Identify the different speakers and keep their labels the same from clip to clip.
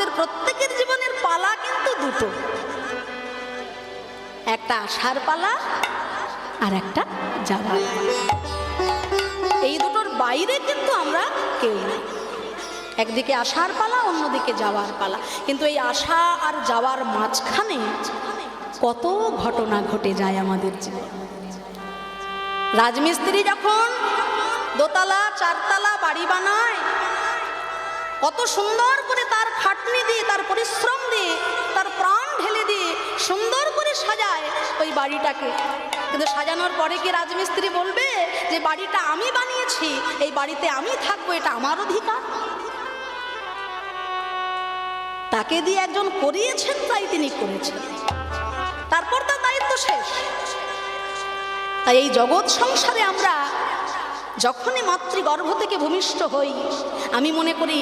Speaker 1: আমাদের প্রত্যেকের জীবনের পালা কিন্তু দুটো, একটা আসার পালা আর একটা যাওয়ার। এই দুটোর বাইরে কিন্তু আমরা কেউ নেই। একদিকে আসার পালা, অন্যদিকে যাওয়ার পালা। কিন্তু এই আসা আর যাওয়ার মাঝখানে কত ঘটনা ঘটে যায় আমাদের জীবনে। রাজমিস্ত্রি যখন দোতলা চারতলা বাড়ি বানায়, কত সুন্দর করে তার খাটনি দিয়ে, তার পরিশ্রম দিয়ে, তার প্রাণ ঢেলে দিয়ে সুন্দর করে সাজায় ওই বাড়িটাকে। কিন্তু সাজানোর পরে কি রাজমিস্ত্রি বলবে যে বাড়িটা আমি বানিয়েছি, এই বাড়িতে আমি থাকবো, এটা আমার অধিকার? তাকে দিয়ে একজন করিয়েছেন, তাই তিনি করেছেন, তারপর তার দায়িত্ব শেষ। তাই এই জগৎ সংসারে আমরা যখনই মাতৃগর্ভ থেকে ভূমিষ্ঠ হই, আমি মনে করি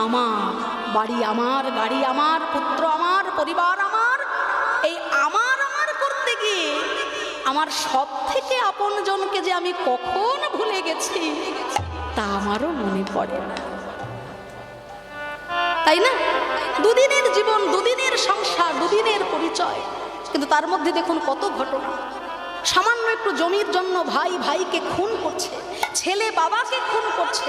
Speaker 1: আমার বাড়ি আমার, গাড়ি আমার, পুত্র আমার, পরিবার আমার। এই আমার আমার করতে গিয়ে আমার সব থেকে আপনজনকে যে আমি কখন ভুলে গেছি তা আমারও মনে পড়ে না, তাই না? দুদিনের জীবন, দুদিনের সংসার, দুদিনের পরিচয়, কিন্তু তার মধ্যে দেখুন কত ঘটনা। সামান্য একটু জমির জন্য ভাই ভাইকে খুন করছে, ছেলে বাবাকে খুন করছে,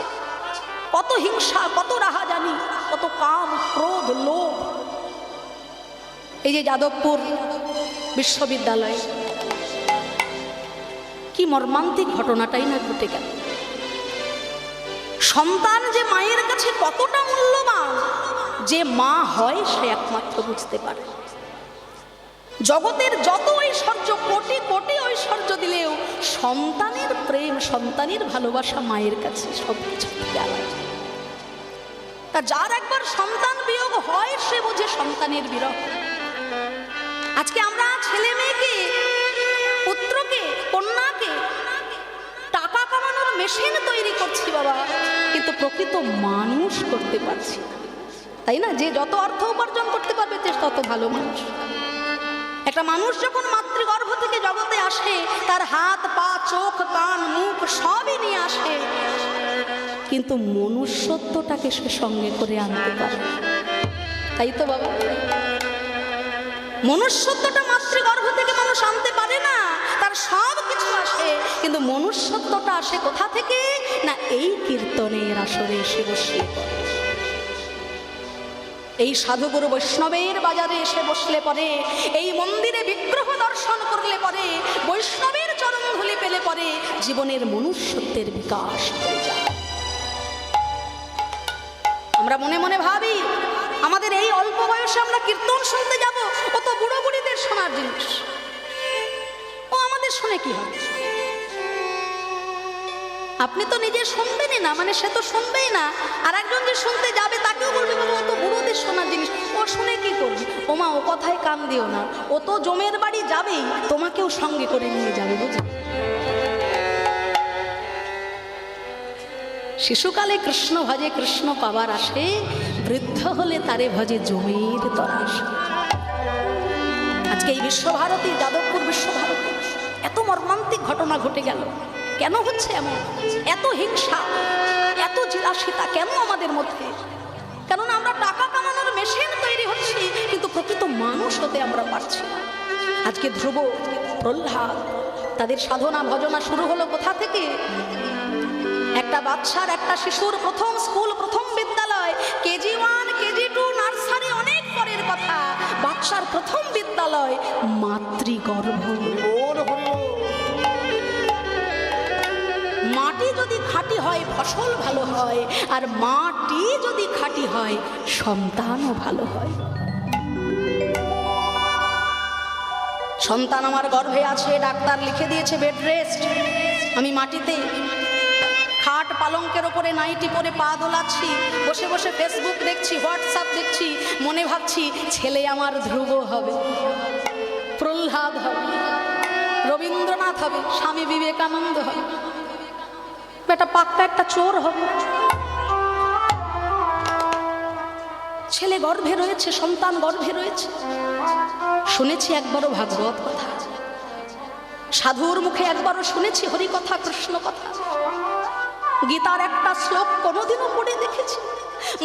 Speaker 1: কত হিংসা, কত রাহাজানি, কত কাম, ক্রোধ, লোভ। এই যে যাদবপুর বিশ্ববিদ্যালয়, কি মর্মান্তিক ঘটনাটাই না ঘটে গেল। সন্তান যে মায়ের কাছে কতটা মূল্যবান, যে মা হয় সে একমাত্র বুঝতে পারে। জগতের যত ঐশ্বর্য, কোটি কোটি ঐশ্বর্য দিলেও সন্তানের প্রেম, সন্তানের ভালোবাসা মায়ের কাছে সবকিছু থেকে আলাদা। তা যার একবার সন্তান বিয়োগ হয় সে বোঝে সন্তানের বিরহ। আজকে আমরা ছেলে মেয়েকে, পুত্রকে, কন্যাকে টাকা কামানোর মেশিন তৈরি করছি বাবা, কিন্তু প্রকৃত মানুষ করতে পারছি, তাই না? যে যত অর্থ উপার্জন করতে পারবে তত ভালো মানুষ। একটা মানুষ যখন মাতৃগর্ভ থেকে জগতে আসে, তার হাত পা, চোখ, কান, মুখ সবই নিয়ে আসে, কিন্তু মনুষ্যত্বটাকে সে সঙ্গে করে আনতে পারে, তাই তো বাবা? মনুষ্যত্বটা মাতৃগর্ভ থেকে মানুষ আনতে পারে না, তার সব কিছু আসে, কিন্তু মনুষ্যত্বটা আসে কোথা থেকে? না, এই কীর্তনের আসরে এসে বসে, এই সাধুগুরু বৈষ্ণবের বাজারে এসে বসলে পরে, এই মন্দিরে বিগ্রহ দর্শন করলে পরে, বৈষ্ণবের চরণধূলি পেলে পরে জীবনের মনুষ্যত্বের বিকাশ হয়ে যায়। আমরা মনে মনে ভাবি আমাদের এই অল্প বয়সে আমরা কীর্তন শুনতে যাব, ও তো বুড়ো বুড়িদের শোনার জিনিস, ও আমাদের শুনে কি হবে? আপনি তো নিজে শুনবেনই না, মানে সে তো শুনবেই না, আর একজন যে শুনতে যাবে তাকেও বলবে বাবা ও তো বুড়োদের শোনার জিনিস, ও শুনে কি করবে? ও মা, ও কথায় কান দিও না, ও তো জমের বাড়ি যাবেই, তোমাকেও সঙ্গে করে নিয়ে যাবে, বুঝলি? শিশুকালে কৃষ্ণ ভজে কৃষ্ণ পাবার আসে, বৃদ্ধ হলে তারে ভজে জমের তরাস। আজকে এই বিশ্বভারতী, যাদবপুর বিশ্বভারতী, এত মর্মান্তিক ঘটনা ঘটে গেল। কেন হচ্ছে এমন? এত হিংসা, এত বিলাসিতা কেন আমাদের মধ্যে? কেননা আমরা টাকা কামানোর মেশিন তৈরি হচ্ছি, কিন্তু প্রকৃত মানুষ হতে আমরা পারছি না। আজকে ধ্রুব, প্রহ্লাদ, তাদের সাধনা ভজনা শুরু হলো কোথা থেকে? একটা বাচ্চার, একটা শিশুর প্রথম স্কুল, প্রথম বিদ্যালয়, কেজি 1, কেজি 2, নার্সারি অনেক পরের কথা। বাচ্চার প্রথম বিদ্যালয় মাতৃগর্ভ। মাটি যদি খাঁটি হয় ফসল ভালো হয়, আর মাটি যদি খাঁটি হয় সন্তানও ভালো হয়। সন্তান আমার গর্ভে আছে, ডাক্তার লিখে দিয়েছে বেড রেস্ট, আমি মাটিতে খাট পালঙ্কের ওপরে নাইটি পরে পা দোলাচ্ছি, বসে বসে ফেসবুক দেখছি, হোয়াটসঅ্যাপ দেখছি, মনে ভাবছি ছেলে আমার ধ্রুব হবে, প্রহ্লাদ হবে, রবীন্দ্রনাথ হবে, স্বামী বিবেকানন্দ হবে, বেটা পাক্কা একটা চোর হবে। ছেলে গর্ভে রয়েছে, সন্তান গর্ভে রয়েছে। শুনেছি একবারও ভাগবত কথা, সাধুর মুখে একবারও শুনেছি হরি কথা, কৃষ্ণ কথা, গীতার একটা শ্লোক কোনোদিনও পড়ে দেখেছি।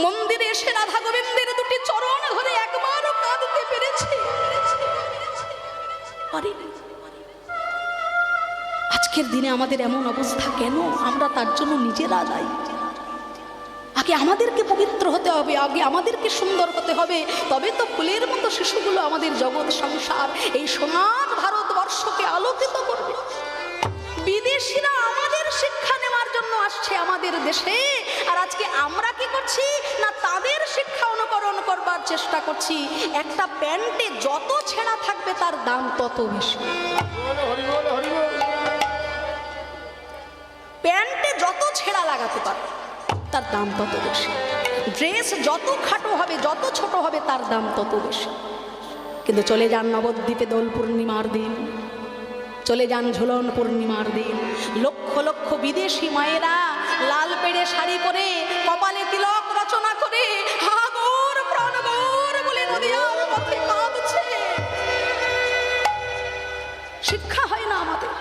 Speaker 1: মন্দিরে এসে রাধা গোবিন্দের দুটি চরণ আজকের দিনে আমাদের এমন অবস্থা কেন? আমরা তার জন্য নিজেরা দায়ী। আগে আমাদেরকে পবিত্র হতে হবে, আগে আমাদেরকে সুন্দর হতে হবে, তবে তো ফুলের মতো শিশুগুলো আমাদের জগৎ সংসার এই সোনার ভারতবর্ষকে আলোকিত করবে। বিদেশিরা আমাদের শিক্ষা নেওয়ার জন্য আসছে আমাদের দেশে, আর আজকে আমরা কি করছি না, তাদের শিক্ষা অনুকরণ করবার চেষ্টা করছি। একটা প্যান্টে যত ছেঁড়া থাকবে তার দাম তত বেশি। প্যান্টে যত ছেঁড়া লাগাতে পারবে তার দাম তত বেশি। ড্রেস যত খাটো হবে, যত ছোট হবে, তার দাম তত বেশি। কিন্তু চলে যান নবদ্বীপে দোল পূর্ণিমার দিন, চলে যান ঝুলন পূর্ণিমার দিন, লক্ষ লক্ষ বিদেশি মায়েরা লাল পেড়ে শাড়ি পরে, কপালে তিলক রচনা করে হাগর প্রাণগর বলে নদিয়ার পথে কাঁদছে। শিক্ষা হয় না আমাদের।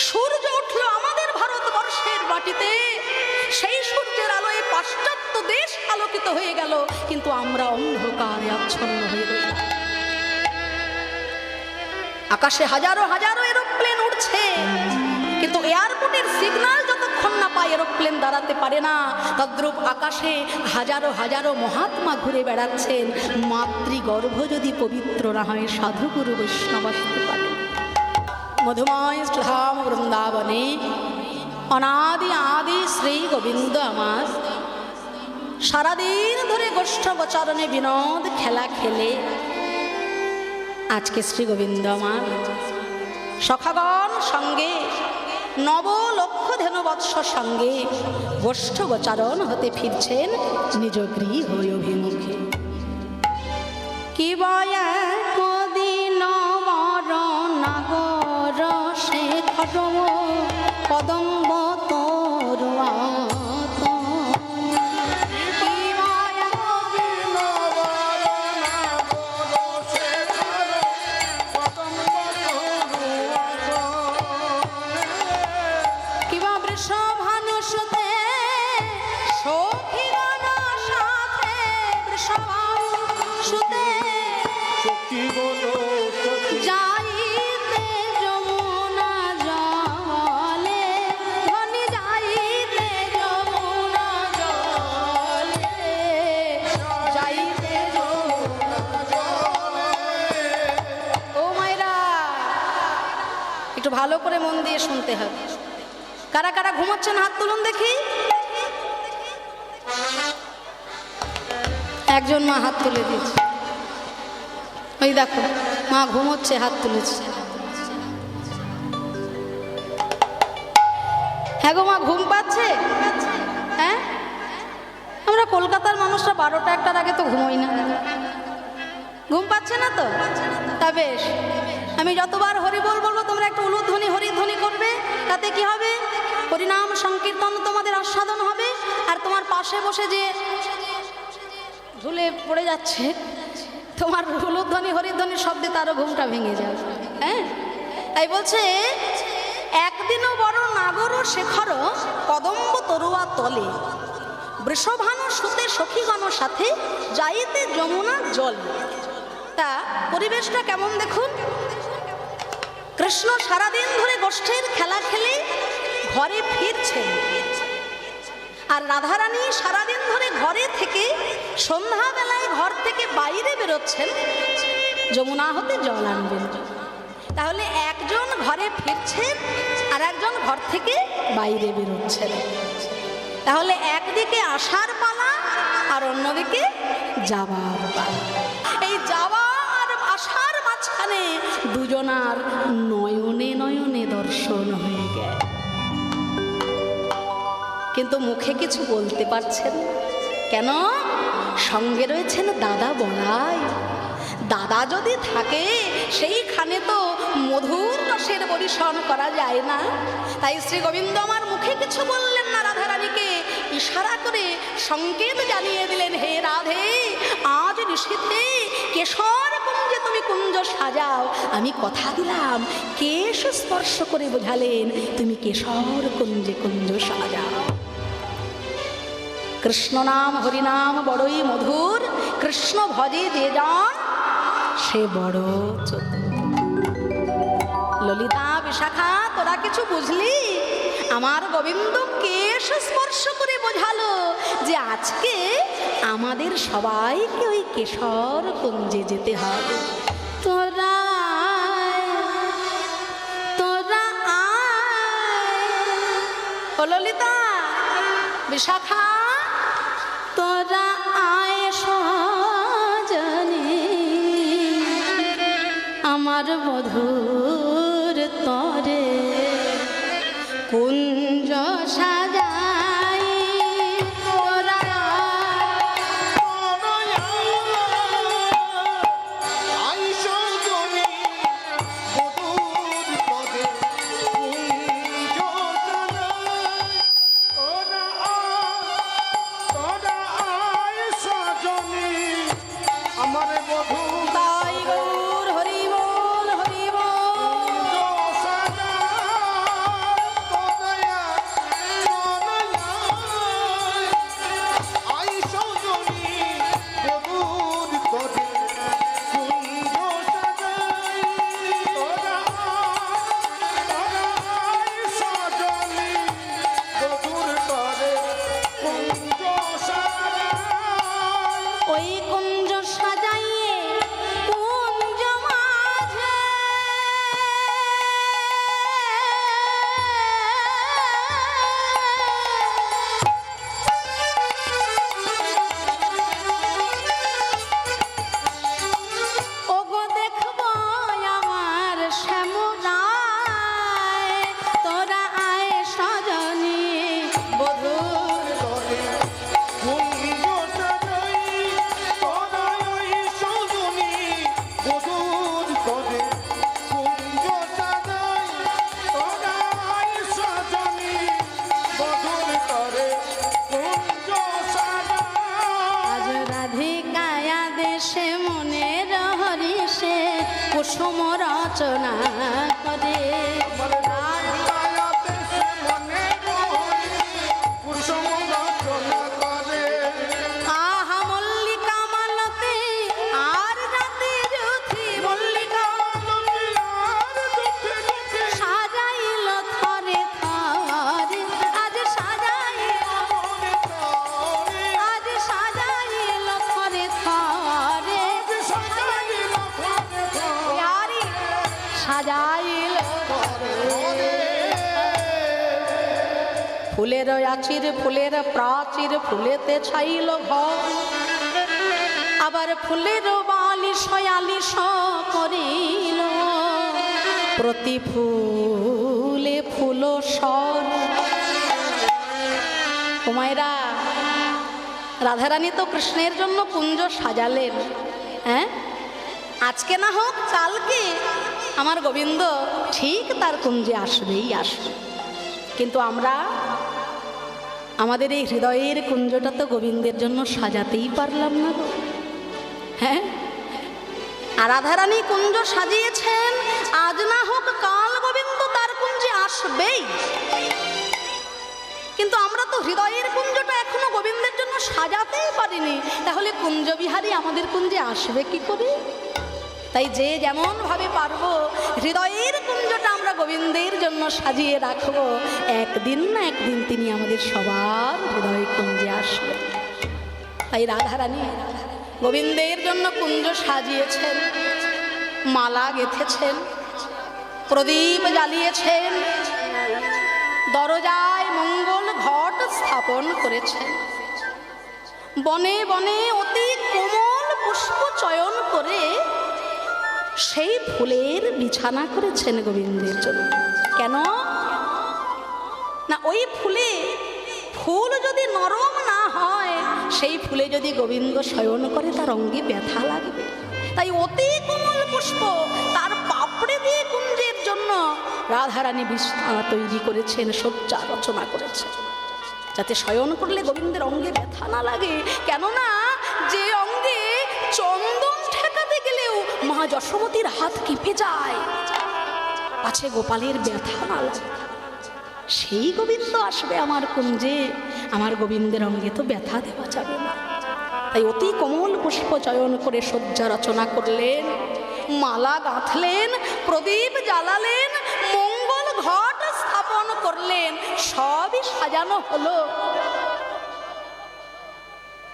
Speaker 1: সূর্য উঠলো আমাদের ভারতবর্ষের মাটিতে, সেই সূর্যের আলোয় পাশ্চাত্য দেশ আলোকিত হয়ে গেল, কিন্তু আমরা অন্ধকারে আচ্ছন্ন হয়ে রইলাম। আকাশে হাজারো হাজারো এরোপ্লেন উঠছে, কিন্তু এয়ারপোর্টের সিগন্যাল যতক্ষণ না পায় এরোপ্লেন দাঁড়াতে পারে না। তদ্রূপ আকাশে হাজারো হাজারো মহাত্মা ঘুরে বেড়াচ্ছেন। মাতৃগর্ভ যদি পবিত্র না হয়, সাধুগুরু বৈষ্ণব আসতে পারে। মধুময় ধাম বৃন্দাবনে অনাদি আদি শ্রী গোবিন্দ আমার সারাদিন ধরে গোষ্ঠ গোচারণে বিনোদ খেলা খেলে আজকে শ্রী গোবিন্দ আমার সখাগণ সঙ্গে নব লক্ষ ধেনুবৎস সঙ্গে গোষ্ঠ গোচারণ হতে ফিরছেন নিজ গৃহ অভিমুখে। কি বয়া কদিন নাগর সে খটম কদম্ব তরুয়া ভালো করে মন দিয়ে শুনতে হবে। কারা কারা ঘুমাচ্ছেন হাত তুলুন দেখি। একজন মা হাত তুলে দিয়েছে, ওই দেখো মা ঘুমোচ্ছে, হাত তুলেছে। হ্যাঁ গো মা, ঘুম পাচ্ছে? হ্যাঁ, আমরা কলকাতার মানুষরা 12টা 1টার আগে তো ঘুমোই না। ঘুম পাচ্ছে না তো? তা বেশ, আমি যতবার হরি বল বলবো তোমরা একটু উলুধ্বনি হরিধ্বনি করবে। তাতে কি হবে? হরিনাম সংকীর্তন তোমাদের আস্বাদন হবে, আর তোমার পাশে বসে যে ঝুলে পড়ে যাচ্ছে তোমার উলুধ্বনি হরিধ্বনির শব্দে তারও ঘুমটা ভেঙে যাবে। হ্যাঁ, তাই বলছে একদিনও বড় নাগর শেখর কদম্ব তরুয়া তলে বৃষভানু সুতে সখীগণ সাথে যাইতে যমুনা জল। তা পরিবেশটা কেমন দেখুন। কৃষ্ণ সারাদিন ধরে গোষ্ঠের খেলা খেলে ঘরে ফিরছেন, আর রাধারানী সারাদিন ধরে ঘরে থেকে সন্ধ্যাবেলায় ঘর থেকে বাইরে বেরোচ্ছেন যমুনা হতে জল আনবেন। তাহলে একজন ঘরে ফিরছেন আর একজন ঘর থেকে বাইরে বেরোচ্ছেন। তাহলে একদিকে আসার পালা আর অন্যদিকে যাবার পালা। এই যাওয়া আর আসার মাঝখানে দুজনার নয়নে নয়নে দর্শন হয়ে গেল, কিন্তু মুখে কিছু বলতে পারছেন কেন? সঙ্গে রয়েছেন দাদা বলাই। দাদা যদি থাকে সেইখানে তো মধুর রসের পরিশন করা যায় না। তাই শ্রী গোবিন্দ আমার মুখে কিছু বললেন না, রাধারানীকে ইশারা করে সংকেত জানিয়ে দিলেন, হে রাধে, আজ নিশীথে কেশর কুঞ্জে তুমি কুঞ্জ সাজাও। আমি কথা দিলাম, কেশ স্পর্শ করে বোঝালেন, তুমি কেশর কুঞ্জে কুঞ্জ সাজাও। কৃষ্ণ নাম হরিনাম বড়ই মধুর, কৃষ্ণ ভজে যে জন সে বড় চতুর। ললিতা, বিশাখা, তোরা কিছু বুঝলি? আমার গোবিন্দ কেশ স্পর্শ করে বোঝালো যে আজকে আমাদের সবাইকে ওই কেশর কুঞ্জে যেতে হবে। তোরা তোরা ও ললিতা, বিশাখা, তোরা আয় সজনী, আমার বধূর তরে কুঞ্জ সাজাই। তোরা কুসুম রচনা করে ফুলের আচির, ফুলের প্রাচীর, ফুলেতে ছাইল ঘর, আবার ফুলের বালি শয়ালিশ করিল, প্রতি ফুলে ফুল সর। কুমাইরা, রাধারানী তো কৃষ্ণের জন্য কুঞ্জ সাজালেন। হ্যাঁ, আজকে না হোক কালকে আমার গোবিন্দ ঠিক তার কুঞ্জে আসবেই আসবে। কিন্তু আমরা আমাদের এই হৃদয়ের কুঞ্জটা তো গোবিন্দের জন্য সাজাতেই পারলাম না গো। হ্যাঁ, আর রাধারানী কুঞ্জ সাজিয়েছেন, আজ না হোক কাল গোবিন্দ তার কুঞ্জে আসবেই। কিন্তু আমরা তো হৃদয়ের কুঞ্জটা এখনো গোবিন্দের জন্য সাজাতেই পারিনি, তাহলে কুঞ্জবিহারী আমাদের কুঞ্জে আসবে কি করে? তাই যে যেমন ভাবে পারবো হৃদয়ের কুঞ্জটা আমরা গোবিন্দের জন্য সাজিয়ে রাখবো, একদিন না একদিন তিনি আমাদের সবার হৃদয় কুঞ্জে আসবে। তাই রাধারানী গোবিন্দের জন্য কুঞ্জ সাজিয়েছেন, মালা গেঁথেছেন, প্রদীপ জ্বালিয়েছেন, দরজায় মঙ্গল ঘট স্থাপন করেছেন, বনে বনে অতি কোমল পুষ্প চয়ন করে সেই ফুলের বিছানা করেছেন গোবিন্দের জন্য। কেন না, ওই ফুলে ফুল যদি নরম না হয়, সেই ফুলে যদি গোবিন্দ শয়ন করে তার অঙ্গে ব্যথা লাগবে। তাই অতি কোমল পুষ্প তার পাপড়ে দিয়ে কুঞ্জের জন্য রাধারানী বিছানা তৈরি করেছেন, শয্যা রচনা করেছেন, যাতে শয়ন করলে গোবিন্দের অঙ্গে ব্যথা না লাগে। কেননা যে অঙ্গে চন্দন ঠেকাতে গেলেও মা যশোমতীর হাত কেঁপে যায়, পাছে গোপালের ব্যথা না লাগে, সেই গোবিন্দ আসবে আমার কুঞ্জে, আমার গোবিন্দের অঙ্গে তো ব্যথা দেওয়া যাবে না। তাই অতি কোমল পুষ্প চয়ন করে শয্যা রচনা করলেন, মালা গাঁথলেন, প্রদীপ জ্বালালেন, করলেন, সবই সাজানো হলো,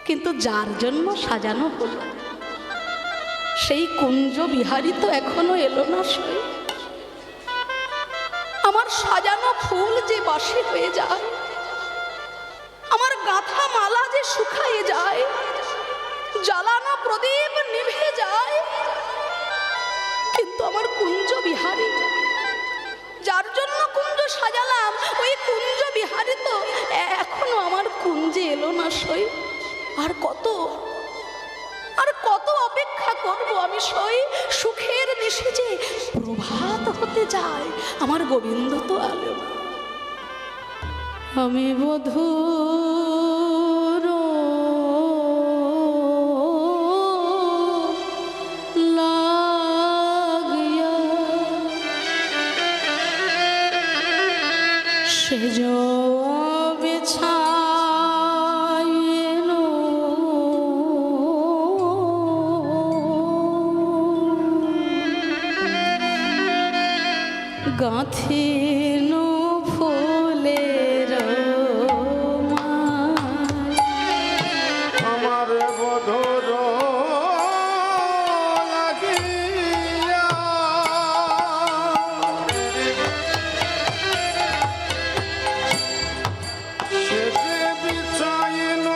Speaker 1: কিন্তু যার জন্য সাজানো হলো সেই কুঞ্জ বিহারী তো এখনো এলো না। সই আমার সাজানো ফুল যে বাসি হয়ে যায়, আমার গাঁথা মালা যে শুকায়ে যায়, জ্বালানো প্রদীপ নিভে যায়, কিন্তু আমার কুঞ্জ বিহারী, যার জন্য কুঞ্জ সাজালাম, ওই কুঞ্জ বিহারী তো এখনো আমার কুঞ্জে এলো না। সই আর কত অপেক্ষা করব আমি। সই সুখের নিশে যে প্রভাত হতে যায়, আমার গোবিন্দ তো আলো না। আমি বধূর লাগিয়া সেজ গাঁথিন ফুলের
Speaker 2: আমার বধূর লাগিয়া সেজে বিছাইন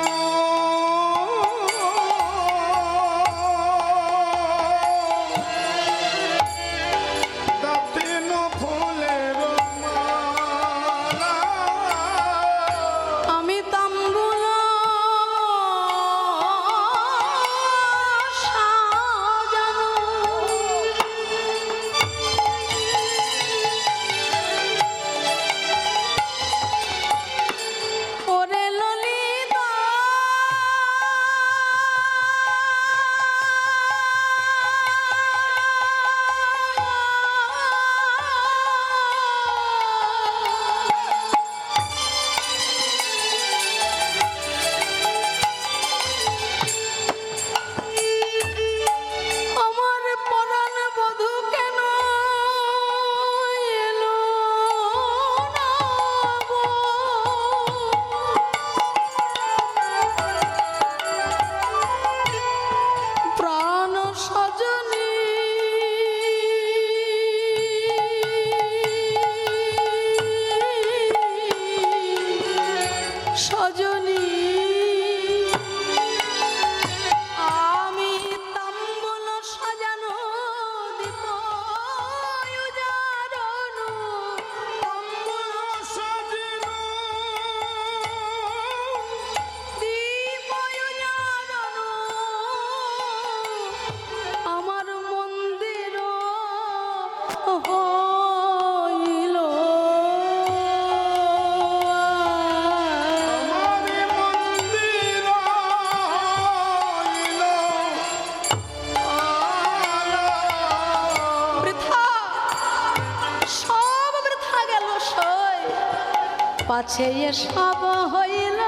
Speaker 1: পাছে এসব হইল,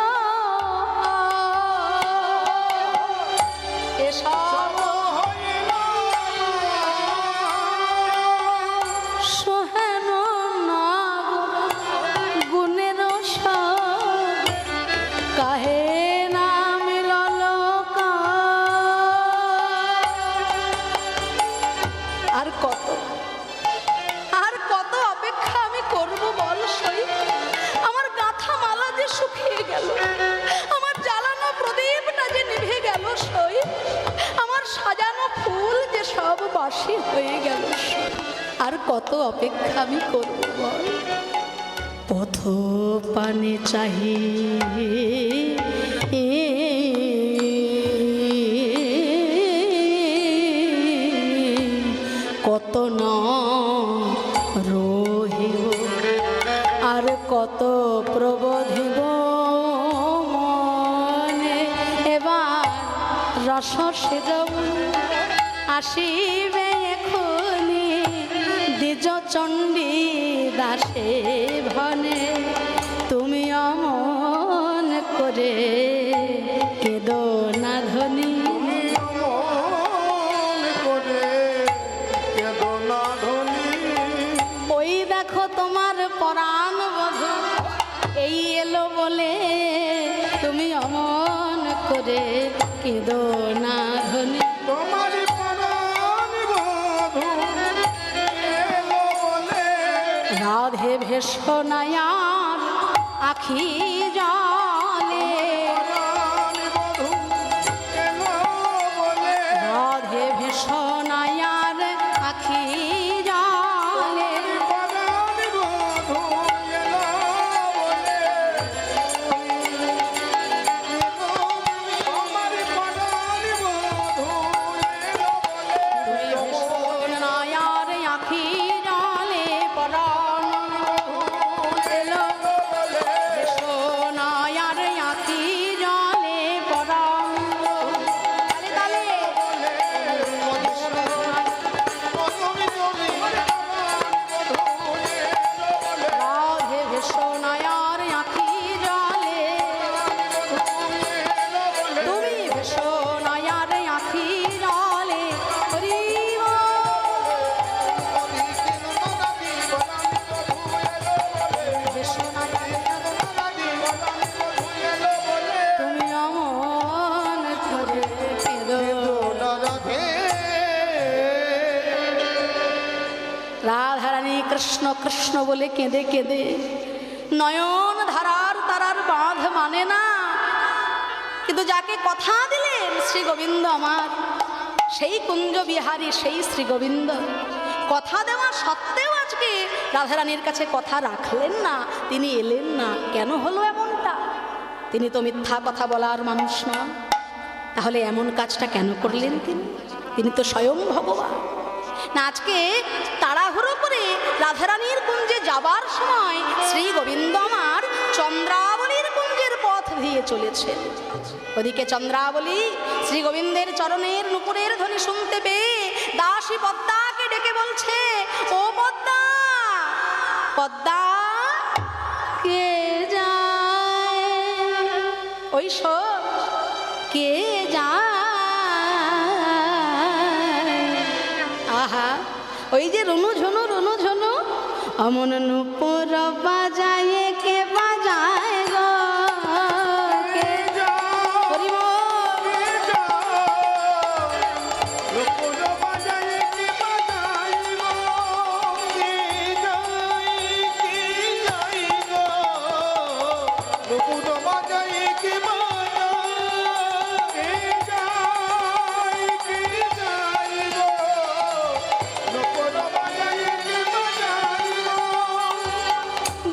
Speaker 1: এসব সোহেন না গুণের কাহে না মিলল আর কত অপেক্ষা আমি করব বল। সই আমার গাঁথা মালা যে শুকিয়ে গেল, আমার জ্বালানো প্রদীপটা যে নিভে গেল, সই আমার সাজানো ফুল যে সব বাসি হয়ে গেল, আর কত অপেক্ষা আমি করব বল। পথ পানে চাহি কত না রহিব আর কত প্রবোধিব মনে। এবার রস সেজব আসিবে এখনি দ্বিজ চণ্ডী দাসে ভনে। তুমি অমন করে কেদো না ধনী, ওই দেখো তোমার পরাণ বধূ তুমি অমন করে কেঁদো না ধনী।
Speaker 2: তোমার পরাণ বধূ এলো বলে
Speaker 1: রাধে ভেষনায়ার আখি জলে,
Speaker 2: পরাণ বধূ এলো বলে
Speaker 1: রাধে ভেষনায়ার আখি জলে।
Speaker 2: পরাণ বধূ এলো বলে তোমার পরাণ বধূ এলো বলে
Speaker 1: ভেষনায়ার আখি জলে পরাণ এলো, ভেষনায়ার আখি জলে পরাণ। তালে তালে রাধে ভেষনায়ার আখি জলে, তুমি ভেষনায়ার আখি জলে। হরি তুমি অমন করে কেঁদো। রাধারানী কৃষ্ণ কৃষ্ণ বলে কেঁদে কেঁদে নয়ন ধারার তারার বাঁধ মানে না, কিন্তু যাকে কথা দিলেন শ্রী গোবিন্দ আমার, সেই কুঞ্জ বিহারী সেই শ্রী গোবিন্দ, কথা দেওয়া সত্ত্বেও আজকে রাধারানীর কাছে কথা রাখলেন না, তিনি এলেন না। কেন হলো এমনটা? তিনি তো মিথ্যা কথা বলার মানুষ নন, তাহলে এমন কাজটা কেন করলেন তিনি? তিনি তো স্বয়ং ভগবান না। আজকে তাড়াহুড়ো করে রাধারানীর কুঞ্জে যাবার সময় শ্রী গোবিন্দ আমার চন্দ্রাবলীর কুঞ্জের পথ দিয়ে চলেছে। ওদিকে চন্দ্রাবলী শ্রী গোবিন্দের চরণের নুপুরের ধ্বনি শুনতে পেয়ে দাসী পদ্মাকে ডেকে বলছে, ও পদ্মা, পদ্মা কে যায়, ওই শোন কে যায়। আহা, ওই যে রুনু ঝুনু অমন নুপুর বাজায় কে বাজায় গো, কে হরি বল।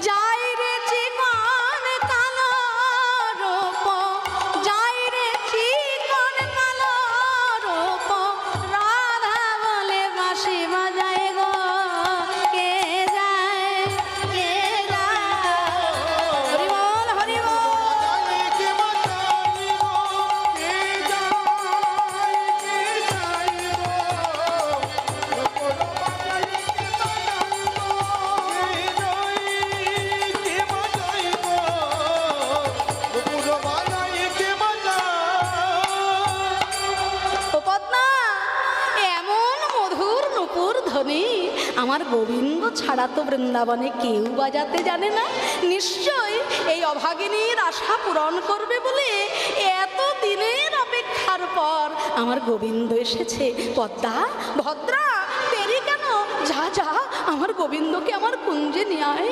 Speaker 1: যাই রে জীবন কালো রূপ, যাই রে জীবন কালো রূপ, রাধা বলে বাঁশি বাজায় গো, কে যায়, কে যায়। হরি বল হরি বল। ও পদ্মা, এমন মধুর নুপুর ধ্বনি আমার গোবিন্দ ছাড়া তো বৃন্দাবনে কেউ বাজাতে জানে না। নিশ্চয় এই অভাগিনীর আশা পূরণ করবে বলে এত দিনের অপেক্ষার পর আমার গোবিন্দ এসেছে। পদ্মা, ভদ্রা, দেরি কেন? যা যা, আমার গোবিন্দকে আমার কুঞ্জে নিয়ে আয়।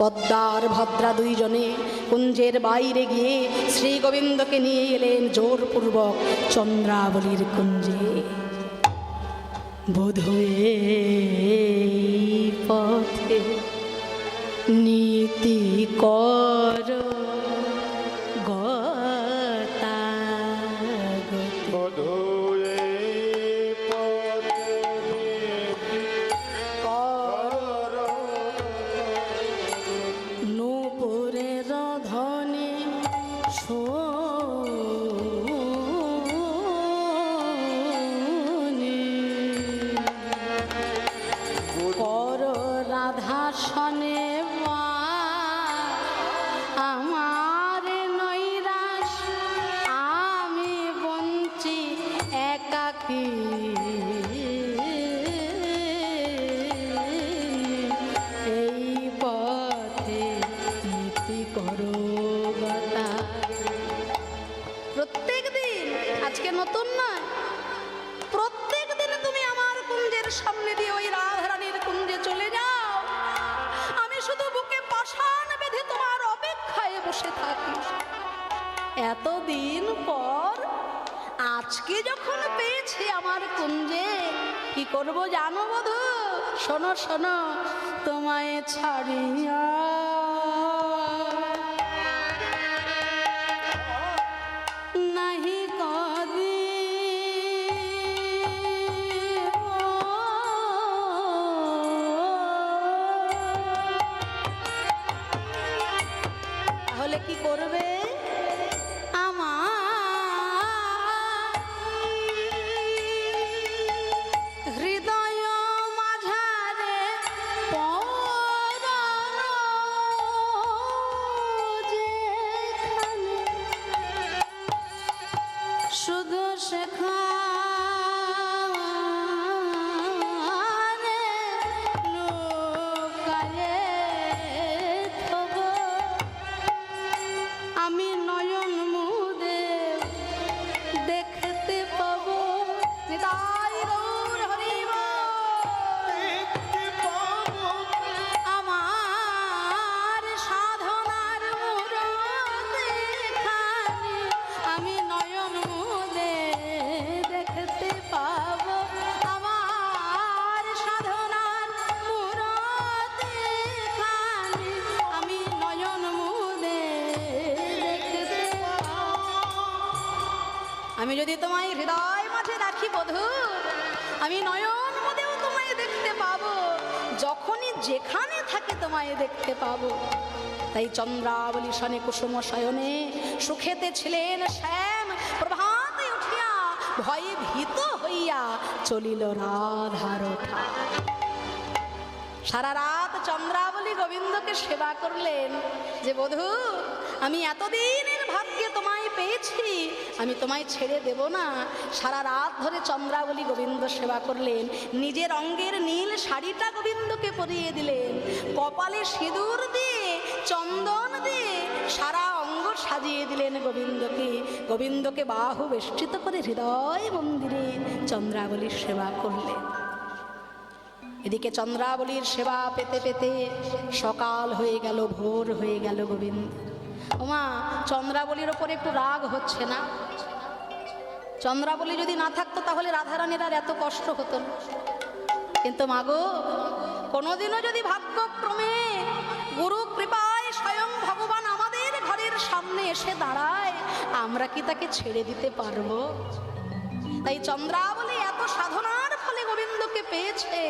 Speaker 1: পদ্মার ভদ্রা দুইজনে কুঞ্জের বাইরে গিয়ে শ্রী গোবিন্দকে নিয়ে এলেন জোরপূর্বক চন্দ্রাবলীর কুঞ্জে। বোধয়ে পথে নীতি কর গতাগতি। নূপুরের ধ্বনি শুনি পর রাধা সনে আমার নৈরাশ, আমি বঞ্চি একাকী। এই পথে নীতি করো নতুন নয়। প্রত্যেক দিন তুমি আমার কুঞ্জের সামনে দিয়ে ওই রাধারানীর কুঞ্জে চলে যাও, আমি শুধু বুকে পাষাণ বেঁধে তোমার অপেক্ষায় বসে থাকি। এতদিন পর আজকে যখন পেয়েছি আমার কুঞ্জে, কি করব জানো বধূ? শোনো শোনো, তোমায় ছাড়িয়া নাহি কদি তাহলে কি করবে? হৃদয় মাঝারে পরাণ যেখানে শুধু সেখানে লুকায়ে থব আমি নয়ন মুদে দেখতে পাবো। নিতাই গৌর হরিব আমার সাধনার মূরতে খানি আমি নয়ন মুদে দেখতে পাবো। আমার সাধনার মূরতে খানি আমি নয়ন মুদে দেখতে পাবো। আমি যদি তোমায় হৃদয় মাঝে রাখি বধূ, আমি নয়ন মুদেও তোমায় দেখতে পাবো, যখনই যেখানে থাকে তোমায় দেখতে পাবো। তাই চন্দ্রাবলী শনে কুসুম শয়নে সুখেতে ছিলেন শ্যাম, প্রভাতে উঠিয়া ভয়ে ভীত হইয়া চলিল রাধার ওঠা। সারা রাত চন্দ্রাবলী গোবিন্দকে সেবা করলেন যে বধূ আমি এতদিনের ভাগ্যে তোমায় পেয়েছি, আমি তোমায় ছেড়ে দেব না। সারা রাত ধরে চন্দ্রাবলী গোবিন্দ সেবা করলেন, নিজের অঙ্গের নীল শাড়িটা গোবিন্দকে পরিয়ে দিলেন, কপালে সিঁদুর দিয়ে চন্দন দিয়ে সারা অঙ্গ সাজিয়ে দিলেন গোবিন্দকে। গোবিন্দকে বাহু বেষ্টিত করে হৃদয় মন্দিরে চন্দ্রাবলীর সেবা করলেন। এদিকে চন্দ্রাবলীর সেবা পেতে পেতে সকাল হয়ে গেল, ভোর হয়ে গেল। গোবিন্দ ওমা চন্দ্রাবলীর ওপরে একটু রাগ হচ্ছে না? চন্দ্রাবলী যদি না থাকতো তাহলে রাধারানীর আর এত কষ্ট হতো না। কিন্তু মাগো, কোনোদিনও যদি ভাগ্যক্রমে গুরু কৃপায় স্বয়ং ভগবান আমাদের ঘরের সামনে এসে দাঁড়ায়, আমরা কি তাকে ছেড়ে দিতে পারবো? তাই চন্দ্রাবলী এত সাধনার ফলে গোবিন্দকে পেয়েছে।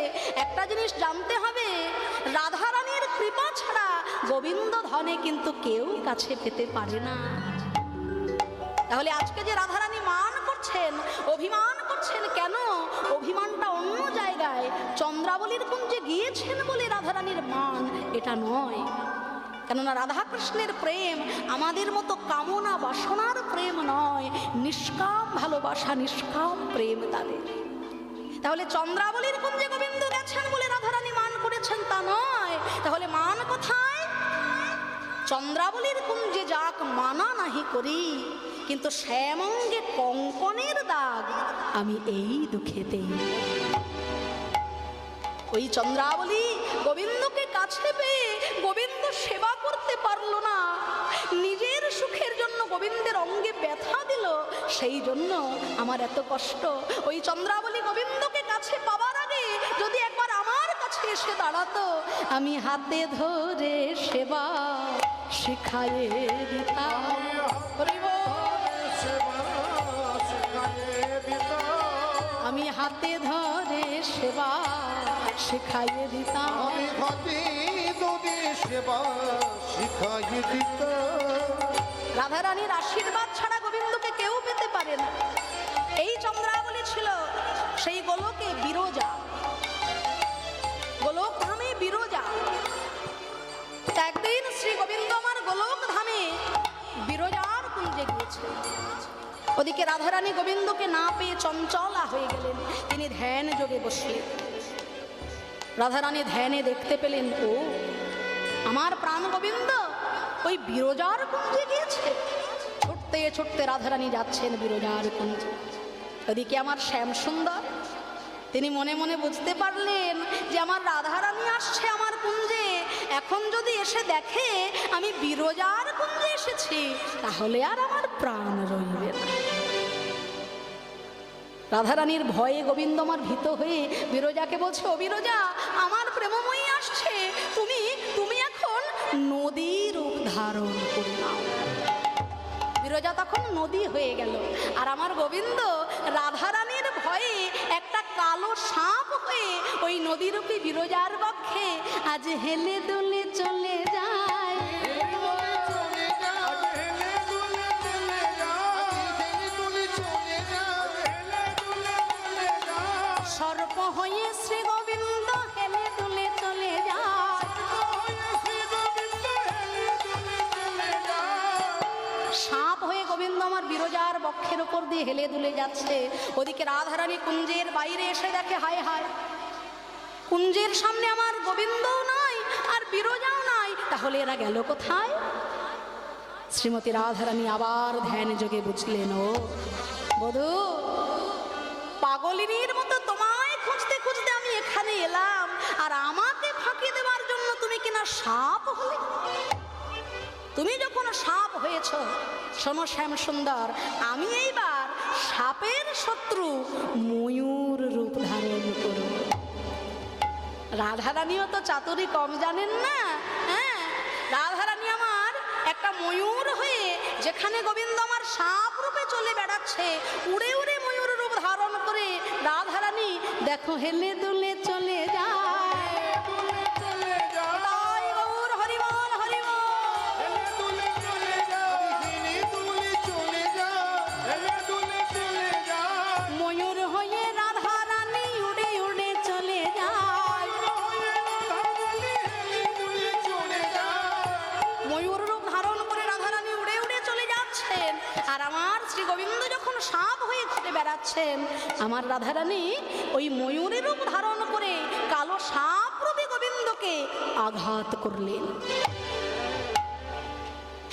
Speaker 1: একটা জিনিস জানতে হবে, রাধারানীর কৃপা ছাড়া গোবিন্দ ধনে কিন্তু কেউ কাছে পেতে পারে না। তাহলে আজকে যে রাধারানী মান করছেন, অভিমান করছেন, কেন? অভিমানটা অন্য জায়গায়। চন্দ্রাবলীর কুঞ্জে গিয়েছেন বলে রাধারানীর মান এটা নয়। কেননা রাধাকৃষ্ণের প্রেম আমাদের মতো কামনা বাসনার প্রেম নয়, নিষ্কাম ভালোবাসা, নিষ্কাম প্রেম তাদের। তাহলে চন্দ্রাবলীর কুঞ্জে গোবিন্দ গেছেন বলে রাধারানী মান করেছেন তা নয়। তাহলে মান কোথায়? চন্দ্রাবলীর কুঞ্জে যাক মানা নাহি করি, কিন্তু শ্যামঙ্গে কঙ্কনের দাগ আমি এই দুঃখেতেই। ওই চন্দ্রাবলী গোবিন্দকে কাছে পেয়ে গোবিন্দ সেবা করতে পারল না, নিজের সুখের জন্য গোবিন্দের অঙ্গে ব্যথা দিল, সেই জন্য আমার এত কষ্ট। ওই চন্দ্রাবলী গোবিন্দকে কাছে পাবার আগে যদি একবার আমার কাছে এসে দাঁড়াতো, আমি হাতে ধরে সেবা শিখায়ে দিতাম। আমি হাতে ধরে সেবা শিখাইয়ে দিতাম।
Speaker 2: আমি হাতে ধরে সেবা শিখাইয়ে দিতাম।
Speaker 1: রাধারানীর আশীর্বাদ ছাড়া গোবিন্দকে কেউ পেতে পারে না। এই চন্দ্রাবলী ছিল সেই গোলকে বিরজা, গোলক ধামে বিরজা। একদিন শ্রী গোবিন্দ আমার গোলক ধামে বিরজার কুঞ্জে গিয়েছে। ওদিকে রাধারানী গোবিন্দকে না পেয়ে চঞ্চলা হয়ে গেলেন, তিনি ধ্যান যোগে বসলেন। রাধারানী ধ্যানে দেখতে পেলেন, ও আমার প্রাণ গোবিন্দ ওই বিরজার কুঞ্জে গিয়েছে। ছুটতে ছুটতে রাধারানী যাচ্ছেন বিরজার কুঞ্জে। ওদিকে আমার শ্যাম সুন্দর, তিনি মনে মনে বুঝতে পারলেন যে আমার রাধারানী আসছে আমার কুঞ্জে, এখন যদি এসে দেখে আমি বিরজার কুঞ্জে এসেছি তাহলে আর আমার প্রাণ রইবে না। রাধারানীর ভয়ে গোবিন্দ আমার ভীত হয়ে বিরজাকে বলছে, ও বিরজা, আমার প্রেমময়ী আসছে, তুমি এখন নদী রূপ ধারণ করে নাও। বিরজা তখন নদী হয়ে গেল, আর আমার গোবিন্দ রাধারানীর ভয়ে একটা কালো সাপ হয়ে ওই নদীরূপী বিরজার বক্ষে আজ হেলে দুলে চলে যায়। সর্প হয়ে শ্রী গোবিন্দ হেলে দুলে চলে যায়। সাপ হয়ে গোবিন্দ আমার বিরজার বক্ষের উপর দিয়ে হেলে দুলে যাচ্ছে। ওদিকে রাধারানী কুঞ্জের বাইরে এসে দেখে, হায় হায়, কুঞ্জের সামনে আমার গোবিন্দও নাই আর বিরজাও নাই, তাহলে এরা গেল কোথায়? শ্রীমতী রাধারানী আবার ধ্যান যোগে বুঝলেন, ও বধূ, পাগলিনীর মতো তোমায় খুঁজতে খুঁজতে আমি এখানে এলাম, আর আমাকে ফাঁকি দেওয়ার জন্য তুমি কিনা সাপ হলে। তুমি যখন সাপ হয়েছ, শোনো শ্যাম সুন্দর, আমি এইবার সাপের শত্রু ময়ূর রূপ ধারণ করব। রাধারানীও তো চাতুরি কম জানেন না। হ্যাঁ, রাধারানী আমার একটা ময়ূর হয়ে, যেখানে গোবিন্দ আমার সাপ রূপে চলে বেড়াচ্ছে, উড়ে উড়ে ময়ূর রূপ ধারণ করে রাধারানী দেখো হেলে দুলে চলে যায়। আমার রাধারানী ওই ময়ূরের রূপ ধারণ করে কালো সাপ রূপে গোবিন্দকে আঘাত করলেন।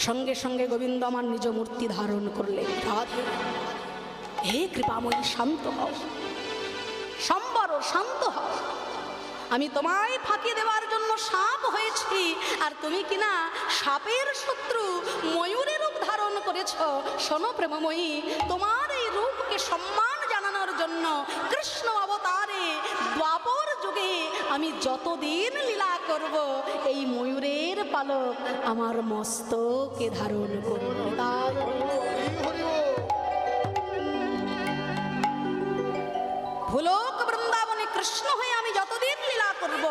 Speaker 1: সঙ্গে সঙ্গে গোবিন্দ আমার নিজ মূর্তি ধারণ করলেন। রাধে, হে কৃপাময়ী, শান্ত হও, সম্বর শান্ত হও, আমি তোমায় ফাঁকি দেওয়ার জন্য সাপ হয়েছি, আর তুমি কিনা সাপের শত্রু ময়ূরের রূপ ধারণ করেছ। শোনো প্রেমময়ী, তোমার এই রূপকে সম্মান জানানোর জন্য কৃষ্ণ অবতারে দ্বাপর যুগে আমি যতদিন লীলা করব, এই ময়ূরের পালক আমার মস্তকে ধারণ করব। ভুলোক বৃন্দাবনে কৃষ্ণ হয়ে আমি যতদিন লীলা করব,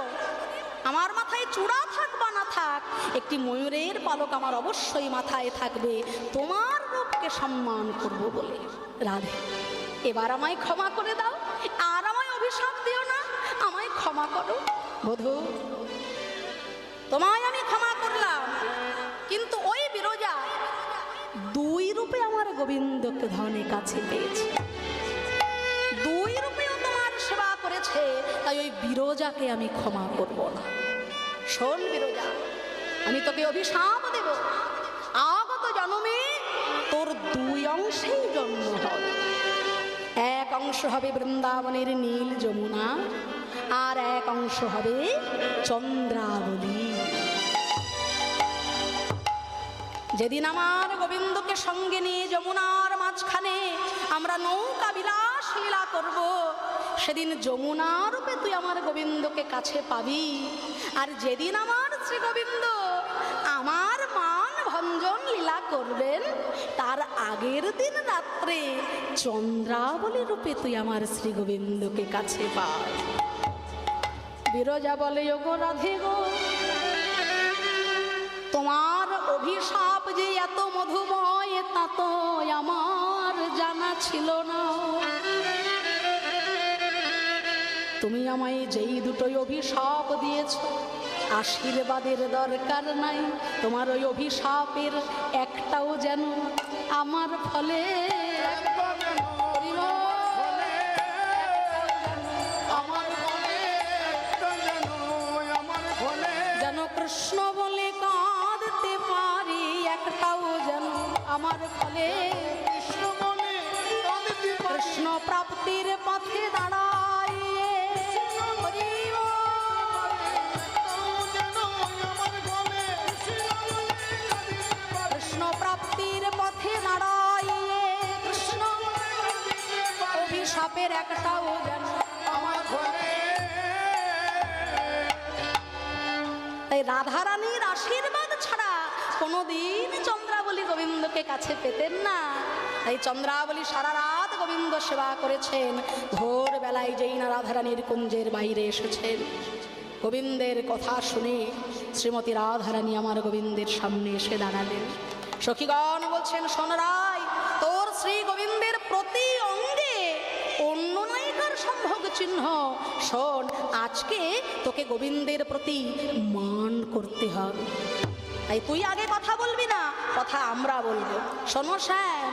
Speaker 1: আমার মাথায় চূড়া থাক বা না থাক, একটি ময়ূরের পালক আমার অবশ্যই মাথায় থাকবে, তোমার রূপকে সম্মান করব বলে। রাধে, এবার আমায় ক্ষমা করে দাও, আর আমায় অভিশাপ দিও না, আমায় ক্ষমা করো। বধূ, তোমায় আমি ক্ষমা করলাম, কিন্তু ওই বিরজা দুই রূপে আমার গোবিন্দকে ধনে কাছে পেয়েছে, দুই রূপেও তোমার সেবা করেছে, তাই ওই বিরজাকে আমি ক্ষমা করব না। শোন বিরজা, আমি তোকে অভিশাপ দেব, আগত জন্মে তোর দুই অংশেই জন্ম হবে। এক অংশ হবে বৃন্দাবনের নীল যমুনা, আর এক অংশ হবে চন্দ্রাবলী। যেদিন আমার গোবিন্দকে সঙ্গে নিয়ে যমুনার মাঝখানে আমরা নৌকা বিলাস লীলা করব, সেদিন যমুনা রূপে তুই আমার গোবিন্দকে কাছে পাবি। আর যেদিন আমার শ্রী গোবিন্দ আমার মান ভঞ্জন লীলা করবেন, তার আগের দিন রাত্রে চন্দ্রাবলী রূপে তুই আমার শ্রী গোবিন্দকে কাছে পাবি। বিরজা বলে, ওগো রাধে গো, তোমার অভিশাপ যে এত মধুময় তা তো আমার জানা ছিল না। তুমি আমায় যেই দুটোই অভিশাপ দিয়েছ, আশীর্বাদের দরকার নাই, তোমার ওই অভিশাপের একটাও যেন আমার ফলে যেন কৃষ্ণ বলে কাঁদতে পারি, একটাও যেন আমার ফলে কৃষ্ণ প্রাপ্তির পথে দাঁড়াইয়ে কৃষ্ণ প্রাপ্তির পথে দাঁড়াইয়ে কৃষ্ণ অভিশাপের একটাও যেন
Speaker 2: আমার ঘরে
Speaker 1: তাই রাধারানীর আশীর্বাদ ছাড়া কোনোদিন চন্দ্রাবলী গোবিন্দকে কাছে পেতেন না। তাই চন্দ্রাবলী সারা রাত গোবিন্দ সেবা করেছেন। ভোরবেলায় যেই না রাধারানীর কুঞ্জের বাইরে এসেছেন, গোবিন্দের কথা শুনে শ্রীমতী রাধারানী আমার গোবিন্দের সামনে এসে দাঁড়ালেন। সখীগণ বলছেন, শোন রায়, তোর শ্রী গোবিন্দের প্রতি অঙ্গে অন্য নায়িকার সম্ভোগ চিহ্ন। শোন, আজকে তোকে গোবিন্দের প্রতি মান করতে হবে। তাই তুই আগে কথা বলবি না, কথা আমরা বলবো। শোনো শ্যাম,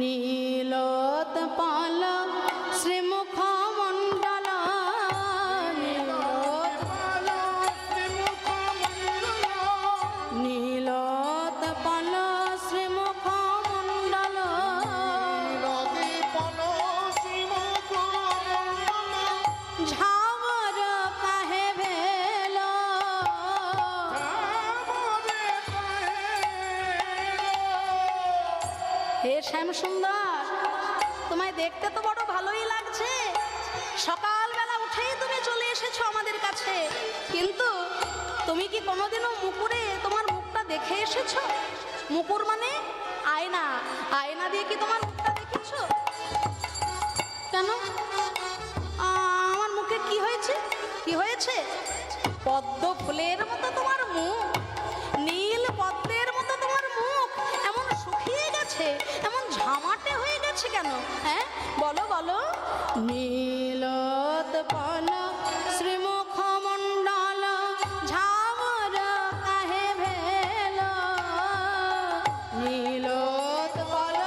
Speaker 1: নীলত পাল শ্রীমুখ মণ্ডল, নীলত পাল শ্রীমুখ মণ্ডল, ঝামর কাহে ভেল। হে শ্যাম সুন্দর, তোমায় দেখতে তো বড় ভালোই লাগছে। সকালবেলা উঠেই তুমি চলে এসেছো আমাদের কাছে, কিন্তু তুমি কি কোনোদিনও মুকুরে তোমার মুখটা দেখে এসেছো? মুকুর মানে আয়না, আয়না দিয়ে কি তোমার মুখটা দেখেছো? কেন? আমার মুখে কি হয়েছে? কি হয়েছে? পদ্ম ফুলের মতো তোমার মুখ, নীল পদ্মের মতো তোমার মুখ এমন শুকিয়ে গেছে, এমন ঝামাটে হয়ে গেছে কেন? হ্যাঁ, বলো বলো। নীলত পাল শ্রীমুখ মণ্ডল, ঝামর কাহে ভেল। নীলত পাল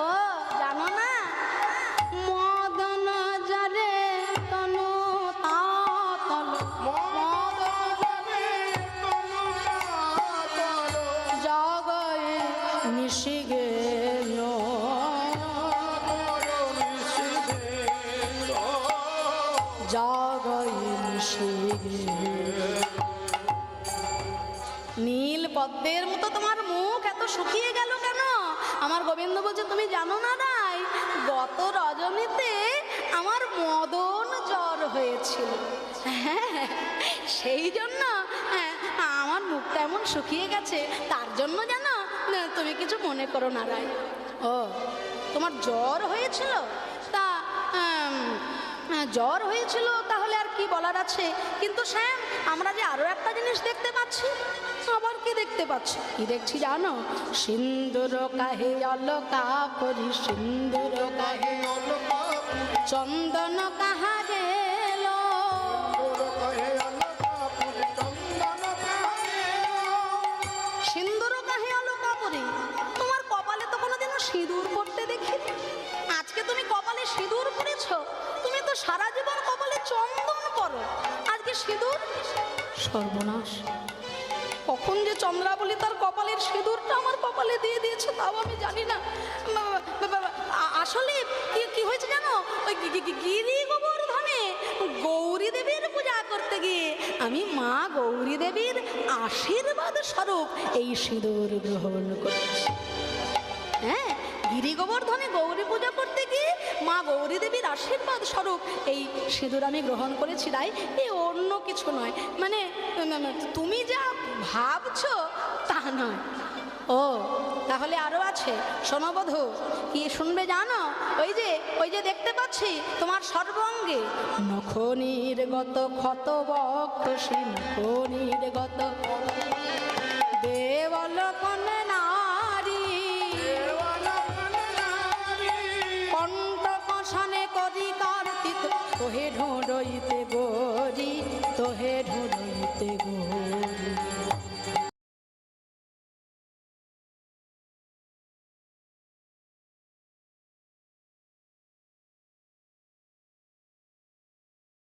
Speaker 1: ও জানো না, মদন জরে তনু তাতল, জগয়ে মিশি গেল, জগয়ে মিশি গেল। নীল পদ্মের মতো তোমার মুখ এত শুকিয়ে গেল কেন? আমার গোবিন্দ বলছে, তুমি জানো না রাই, গত রজনীতে আমার মদন জ্বর হয়েছিল। হ্যাঁ, সেই জন্য আমার মুখটা এমন শুকিয়ে গেছে। তার জন্য জানো, তুমি কিছু মনে করো না রাই। ও, তোমার জ্বর হয়েছিল? তা জ্বর হয়েছিল, তাহলে আর কি বলার আছে। কিন্তু শ্যাম, আমরা যে আরো একটা জিনিস দেখতে পাচ্ছি। আবার কি দেখতে পাচ্ছি? কি দেখছি জানো? সিন্দুর কাহে অলকা পরি, সিন্দুর কাহে চন্দন কাহা গেল, সিন্দুর কাহে অলকা পরি। তোমার কপালে তো কোনোদিনও সিঁদুর পড়তে দেখিনি। আজকে তুমি কপালে সিঁদুর পরেছো? তুমি তো সারা জীবন কপালে চন্দন পরো, আজকে সিঁদুর? সর্বনাশ! কখন যে চন্দ্রাবলী তার কপালের সিঁদুরটা আমার কপালে দিয়ে দিয়েছে তাও আমি জানি না। আসলে কি হয়েছে জানো? ওই গিরি গোবর্ধনে গৌরী দেবীর পূজা করতে গিয়ে আমি মা গৌরী দেবীর আশীর্বাদ স্বরূপ এই সিঁদুর গ্রহণ করেছি। হ্যাঁ, গিরি গোবর্ধনে গৌরী পূজা করতে গিয়ে মা গৌরী দেবীর আশীর্বাদ স্বরূপ এই সিঁদুর আমি গ্রহণ করেছি। তাই এই অন্য কিছু নয়, মানে তুমি যা ভাবছো তা নয়। ও, তাহলে আরো আছে, শোনো বধূ। কি শুনবে জানো? ওই যে দেখতে পাচ্ছি তোমার সর্বাঙ্গে নখনির গত ক্ষত বক্ষ, নখনির গত দেবল কনে